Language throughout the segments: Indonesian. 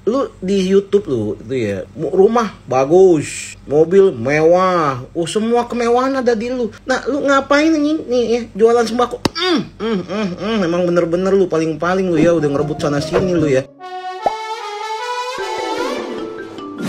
lu di YouTube lu itu ya, rumah bagus, mobil mewah, semua kemewahan ada di lu. Nah, lu ngapain nih ya, jualan sembako? Emang bener-bener lu paling-paling lu ya, udah ngerebut sana sini lu ya.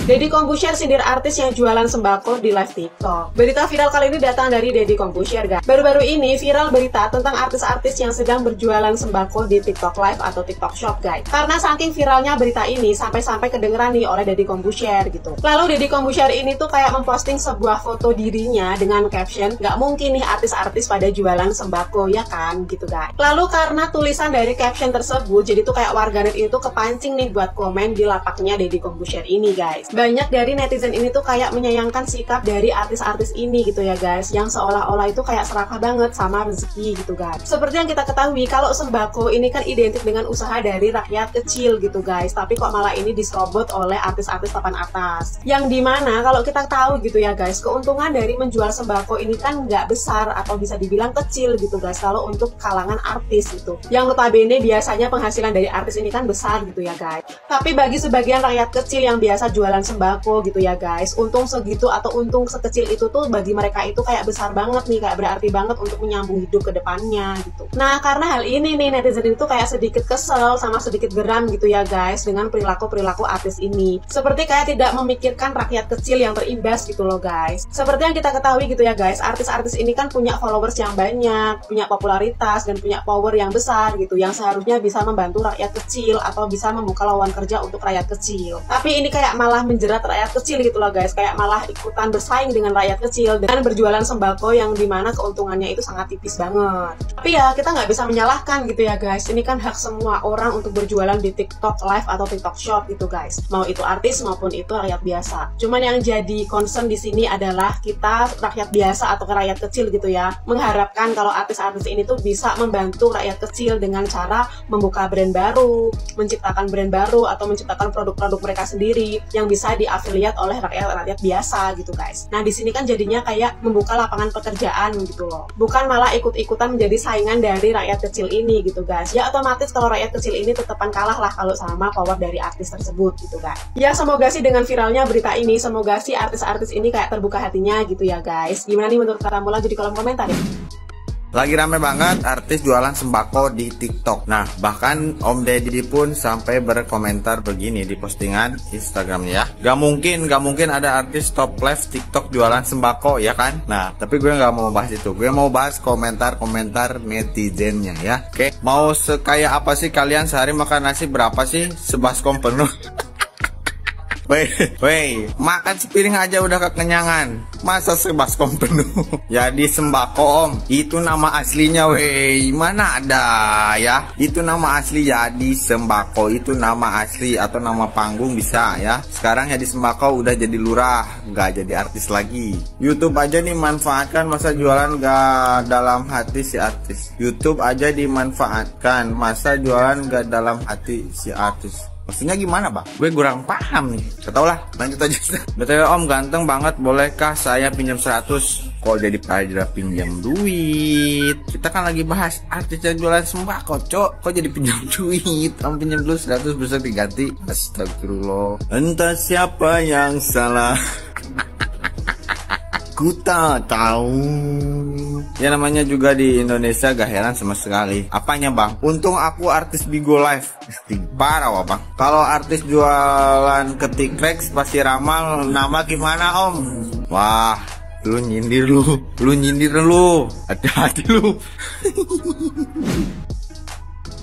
Deddy Corbuzier sindir artis yang jualan sembako di live TikTok. Berita viral kali ini datang dari Deddy Corbuzier, guys. Baru-baru ini viral berita tentang artis-artis yang sedang berjualan sembako di TikTok Live atau TikTok Shop, guys. Karena saking viralnya berita ini sampai-sampai kedengeran nih oleh Deddy Corbuzier gitu. Lalu Deddy Corbuzier ini tuh kayak memposting sebuah foto dirinya dengan caption, "Nggak mungkin nih artis-artis pada jualan sembako, ya kan?" gitu, guys. Lalu karena tulisan dari caption tersebut, jadi tuh kayak warganet itu kepancing nih buat komen di lapaknya Deddy Corbuzier ini, guys. Banyak dari netizen ini tuh kayak menyayangkan sikap dari artis-artis ini gitu ya, guys, yang seolah-olah itu kayak serakah banget sama rezeki gitu, guys. Seperti yang kita ketahui, kalau sembako ini kan identik dengan usaha dari rakyat kecil gitu, guys, tapi kok malah ini diserobot oleh artis-artis papan atas, yang dimana kalau kita tahu gitu ya, guys, keuntungan dari menjual sembako ini kan nggak besar atau bisa dibilang kecil gitu, guys, kalau untuk kalangan artis gitu, yang notabene biasanya penghasilan dari artis ini kan besar gitu ya, guys. Tapi bagi sebagian rakyat kecil yang biasa jualan sembako gitu ya, guys, untung segitu atau untung sekecil itu tuh bagi mereka itu kayak besar banget nih, kayak berarti banget untuk menyambung hidup ke depannya gitu. Nah, karena hal ini nih, netizen itu kayak sedikit kesel sama sedikit geram gitu ya, guys, dengan perilaku-perilaku artis ini. Seperti kayak tidak memikirkan rakyat kecil yang terimbas gitu loh, guys. Seperti yang kita ketahui gitu ya, guys, artis-artis ini kan punya followers yang banyak, punya popularitas dan punya power yang besar gitu, yang seharusnya bisa membantu rakyat kecil atau bisa membuka lowongan kerja untuk rakyat kecil. Tapi ini kayak malah menjerat rakyat kecil gitu loh, guys, kayak malah ikutan bersaing dengan rakyat kecil dengan berjualan sembako yang dimana keuntungannya itu sangat tipis banget. Tapi ya kita nggak bisa menyalahkan gitu ya, guys, ini kan hak semua orang untuk berjualan di TikTok Live atau TikTok Shop gitu, guys, mau itu artis maupun itu rakyat biasa. Cuman yang jadi concern di sini adalah kita rakyat biasa atau rakyat kecil gitu ya, mengharapkan kalau artis-artis ini tuh bisa membantu rakyat kecil dengan cara membuka brand baru, menciptakan brand baru atau menciptakan produk-produk mereka sendiri yang bisa diafiliat oleh rakyat-rakyat biasa gitu, guys. Nah, di sini kan jadinya kayak membuka lapangan pekerjaan gitu loh. Bukan malah ikut-ikutan menjadi saingan dari rakyat kecil ini gitu, guys. Ya otomatis kalau rakyat kecil ini tetepan kalah lah kalau sama power dari artis tersebut gitu, guys. Ya semoga sih dengan viralnya berita ini, semoga sih artis-artis ini kayak terbuka hatinya gitu ya, guys. Gimana nih menurut kamu? Lanjut di kolom komentar ya. Lagi rame banget artis jualan sembako di TikTok. Nah, bahkan Om Deddy pun sampai berkomentar begini di postingan Instagramnya ya. Gak mungkin ada artis top live TikTok jualan sembako, ya kan? Nah, tapi gue gak mau bahas itu. Gue mau bahas komentar-komentar netizennya ya. Oke, mau sekaya apa sih kalian sehari makan nasi berapa sih? Sebaskom penuh. Weh, makan sepiring aja udah kekenyangan. Masa sebaskom penuh? Jadi sembako, Om. Itu nama aslinya, weh. Mana ada ya? Itu nama asli, jadi sembako. Itu nama asli atau nama panggung bisa ya. Sekarang jadi sembako udah jadi lurah, nggak jadi artis lagi. YouTube aja dimanfaatkan, masa jualan nggak dalam hati si artis. YouTube aja dimanfaatkan, masa jualan nggak dalam hati si artis. Maksudnya gimana, Bang? Gue kurang paham nih. Ketau lah, lanjut aja. BTW Om ganteng banget, bolehkah saya pinjam 100? Kok jadi pajra pinjam duit? Kita kan lagi bahas artis yang jualan sembako, Cok. Kok jadi pinjam duit? Om pinjam dulu 100 bisa diganti. Astagfirullah. Entah siapa yang salah. Ku tak tahu. Ya namanya juga di Indonesia gak heran sama sekali. Apanya, Bang? Untung aku artis Bigo Live. Parah wah, Bang. Kalau artis jualan ketik Rex pasti ramal. Nama gimana, Om? Wah, lu nyindir lu. Hati-hati lu.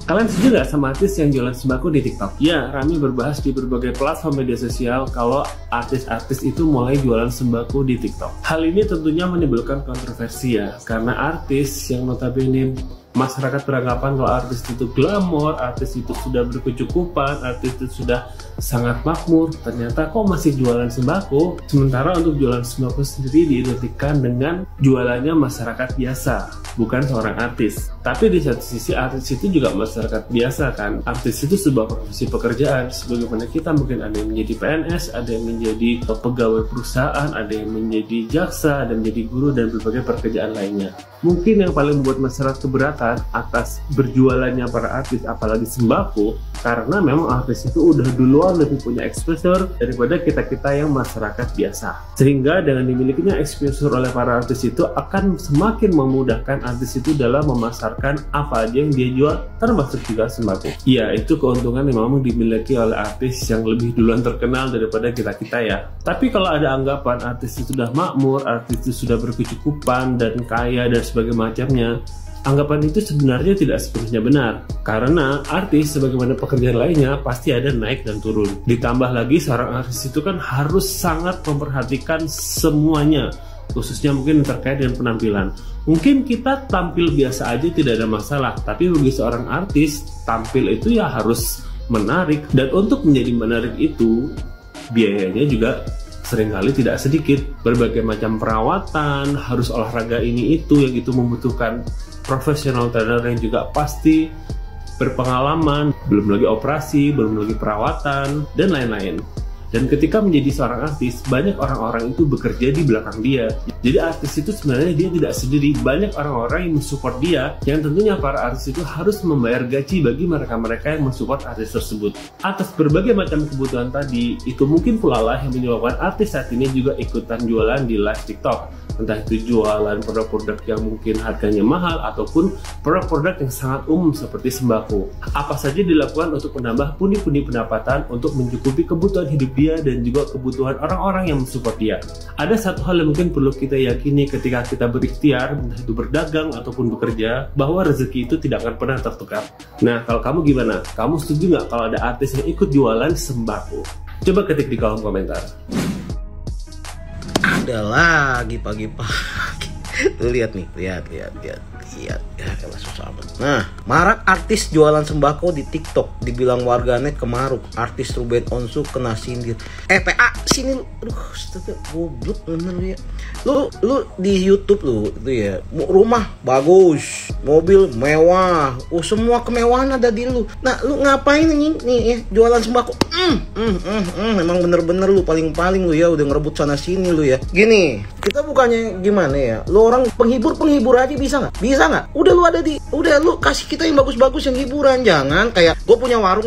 Kalian setuju gak sama artis yang jualan sembako di TikTok? Ya, ramai berbahas di berbagai platform media sosial kalau artis-artis itu mulai jualan sembako di TikTok. Hal ini tentunya menimbulkan kontroversi ya, karena artis yang notabene masyarakat beranggapan kalau artis itu glamor, artis itu sudah berkecukupan, artis itu sudah sangat makmur, ternyata kok masih jualan sembako. Sementara untuk jualan sembako sendiri diidentikan dengan jualannya masyarakat biasa, bukan seorang artis. Tapi di satu sisi artis itu juga masyarakat biasa kan. Artis itu sebuah profesi pekerjaan, sebagaimana kita mungkin ada yang menjadi PNS, ada yang menjadi pegawai perusahaan, ada yang menjadi jaksa, ada yang menjadi guru dan berbagai pekerjaan lainnya. Mungkin yang paling membuat masyarakat keberatan memudahkan atas berjualannya para artis, apalagi sembako, karena memang artis itu udah duluan lebih punya exposure daripada kita-kita yang masyarakat biasa. Sehingga dengan dimilikinya exposure oleh para artis itu akan semakin memudahkan artis itu dalam memasarkan apa aja yang dia jual, termasuk juga sembako. Ya, itu keuntungan yang memang dimiliki oleh artis yang lebih duluan terkenal daripada kita-kita ya. Tapi kalau ada anggapan artis itu sudah makmur, artis itu sudah berkecukupan dan kaya dan sebagainya macamnya, anggapan itu sebenarnya tidak sepenuhnya benar. Karena artis sebagaimana pekerjaan lainnya pasti ada naik dan turun. Ditambah lagi seorang artis itu kan harus sangat memperhatikan semuanya, khususnya mungkin terkait dengan penampilan. Mungkin kita tampil biasa aja tidak ada masalah, tapi bagi seorang artis tampil itu ya harus menarik, dan untuk menjadi menarik itu biayanya juga seringkali tidak sedikit. Berbagai macam perawatan, harus olahraga ini itu, yang itu membutuhkan profesional trainer yang juga pasti berpengalaman, belum lagi operasi, belum lagi perawatan, dan lain-lain. Dan ketika menjadi seorang artis, banyak orang-orang itu bekerja di belakang dia. Jadi artis itu sebenarnya dia tidak sendiri, banyak orang-orang yang mensupport dia, yang tentunya para artis itu harus membayar gaji bagi mereka-mereka yang mensupport artis tersebut. Atas berbagai macam kebutuhan tadi, itu mungkin pula lah yang menyebabkan artis saat ini juga ikutan jualan di live TikTok. Entah itu jualan produk-produk yang mungkin harganya mahal, ataupun produk-produk yang sangat umum seperti sembako. Apa saja dilakukan untuk menambah pundi-pundi pendapatan untuk mencukupi kebutuhan hidup dia dan juga kebutuhan orang-orang yang mensupport dia. Ada satu hal yang mungkin perlu kita yakini ketika kita berikhtiar, entah itu berdagang ataupun bekerja, bahwa rezeki itu tidak akan pernah tertukar. Nah, kalau kamu gimana? Kamu setuju nggak kalau ada artis yang ikut jualan sembako? Coba ketik di kolom komentar. Ada lagi pagi-pagi. Tuh lihat nih, lihat. Ya elah susah amat. Nah, marak artis jualan sembako di TikTok, dibilang warganet kemaruk. Artis Ruben Onsu kena sindir. PA sini lu. Aduh, astaga, goblok bener lu ya. Lu di YouTube lu itu ya, rumah bagus, mobil mewah, semua kemewahan ada di lu. Nah, lu ngapain nih ya, jualan sembako? Emang bener-bener lu paling-paling lu ya, udah ngerebut sana sini lu ya. Gini, kita bukannya gimana ya, lu orang penghibur aja bisa nggak? Bisa nggak? Udah lu kasih kita yang bagus-bagus, yang hiburan. Jangan kayak gue punya warung,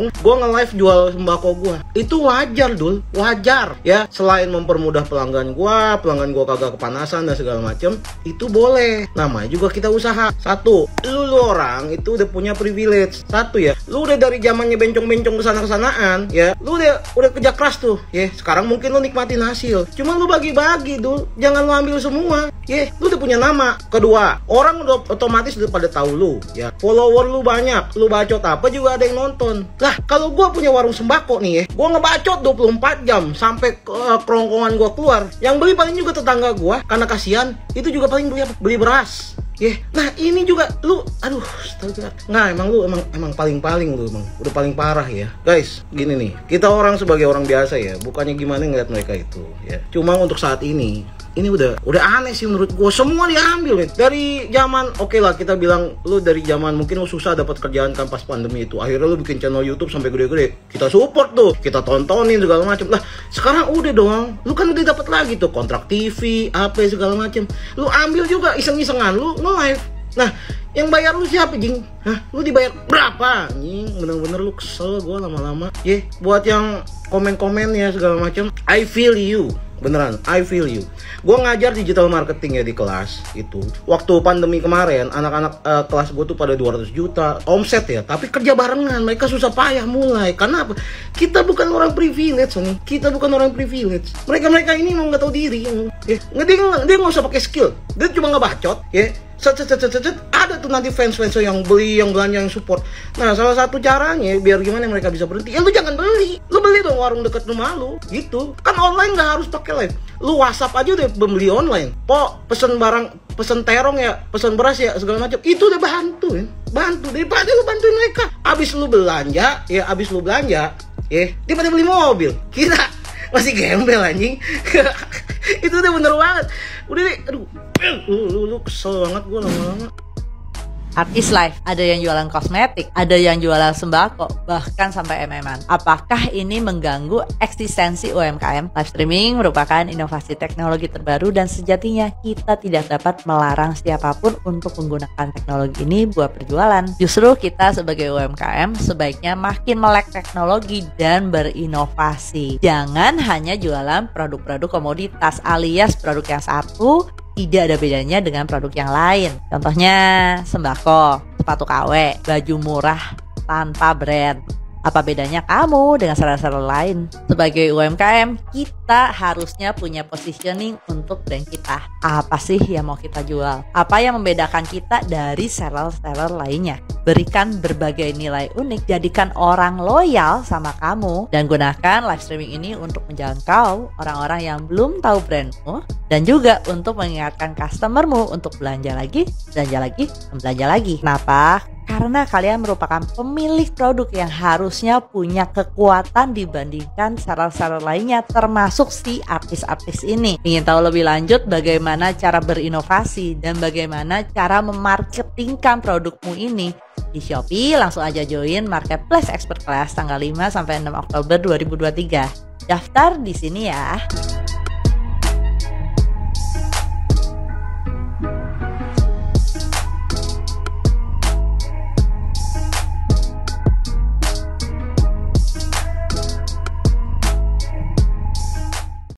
gue nge-live jual sembako gue. Itu wajar Dul, wajar ya. Selain mempermudah pelanggan gue kagak kepanasan dan segala macem, itu boleh. Namanya juga kita usaha. Satu, lu orang itu udah punya privilege. Satu ya, lu udah dari zamannya bencong-bencong kesana-kesanaan ya, lu udah kerja keras tuh ya. Sekarang mungkin lu nikmatin hasil, cuma lu bagi-bagi Dul, jangan lu ambil semua ya. Lu udah punya nama. Kedua, orang udah otomatis udah pada tahu lu ya, follower lu banyak, lu bacot apa juga ada yang nonton. Lah, kalau gua punya warung sembako nih ya, gua ngebacot 24 jam sampai kerongkongan gua keluar. Yang beli paling juga tetangga gua, karena kasihan, itu juga paling beli beras. Nah ini juga lu, aduh, astaga. Nah emang paling-paling lu, emang udah paling parah ya. Guys, gini nih, kita orang sebagai orang biasa ya, bukannya gimana ngeliat mereka itu ya. Cuma untuk saat ini udah aneh sih menurut gue. Semua diambil nih. Dari zaman, oke lah kita bilang lu dari zaman mungkin lu susah dapat kerjaan kan pas pandemi itu. Akhirnya lu bikin channel YouTube sampai gede-gede. Kita support tuh, kita tontonin segala macam. Lah, sekarang udah dong. Lu kan udah dapat lagi tuh kontrak TV, apa segala macam. Lu ambil juga iseng-isengan lu nge-live. Nah, yang bayar lu siapa, Jing? Hah? Lu dibayar berapa? Anjing, bener-bener lu kesel gue lama-lama. Buat yang komen-komen ya segala macam, I feel you. Beneran, I feel you. Gue ngajar digital marketing ya di kelas itu. Waktu pandemi kemarin, anak-anak kelas gue tuh pada 200 juta omset ya. Tapi kerja barengan, mereka susah payah mulai. Karena apa? Kita bukan orang privilege nih. Kita bukan orang privilege. Mereka ini emang nggak tahu diri. Ya, dia nggak usah pakai skill. Dia cuma ngebacot. Ya, ada tuh nanti fans yang beli, yang belanja, yang support. Nah, salah satu caranya biar gimana mereka bisa berhenti, ya lu jangan beli. Lu beli dong warung deket rumah lu, gitu. Kan online nggak harus pakai live. Lu WhatsApp aja udah membeli online. Pesen barang, pesen terong ya, pesen beras ya, segala macam. Itu udah bantu daripada lu bantuin mereka. Abis lu belanja, ya dia pada beli mobil. Kita masih gembel anjing. Itu udah bener banget. Udah deh, aduh, lu kesel banget gue lama-lama. artis live, ada yang jualan kosmetik, ada yang jualan sembako, bahkan sampai MM-an. Apakah ini mengganggu eksistensi UMKM? Live streaming merupakan inovasi teknologi terbaru dan sejatinya kita tidak dapat melarang siapapun untuk menggunakan teknologi ini buat berjualan. Justru kita sebagai UMKM sebaiknya makin melek teknologi dan berinovasi. Jangan hanya jualan produk-produk komoditas alias produk yang satu tidak ada bedanya dengan produk yang lain. Contohnya sembako, sepatu KW, baju murah tanpa brand. Apa bedanya kamu dengan seller-seller lain? Sebagai UMKM, kita harusnya punya positioning untuk brand kita. Apa sih yang mau kita jual? Apa yang membedakan kita dari seller-seller lainnya? Berikan berbagai nilai unik, jadikan orang loyal sama kamu, dan gunakan live streaming ini untuk menjangkau orang-orang yang belum tahu brandmu, dan juga untuk mengingatkan customermu untuk belanja lagi, dan belanja lagi. Kenapa? Karena kalian merupakan pemilik produk yang harusnya punya kekuatan dibandingkan seller-seller lainnya, termasuk si artis-artis ini. Ingin tahu lebih lanjut bagaimana cara berinovasi dan bagaimana cara memarketingkan produkmu ini? Di Shopee langsung aja join Marketplace Expert Class tanggal 5 sampai 6 Oktober 2023. Daftar di sini ya.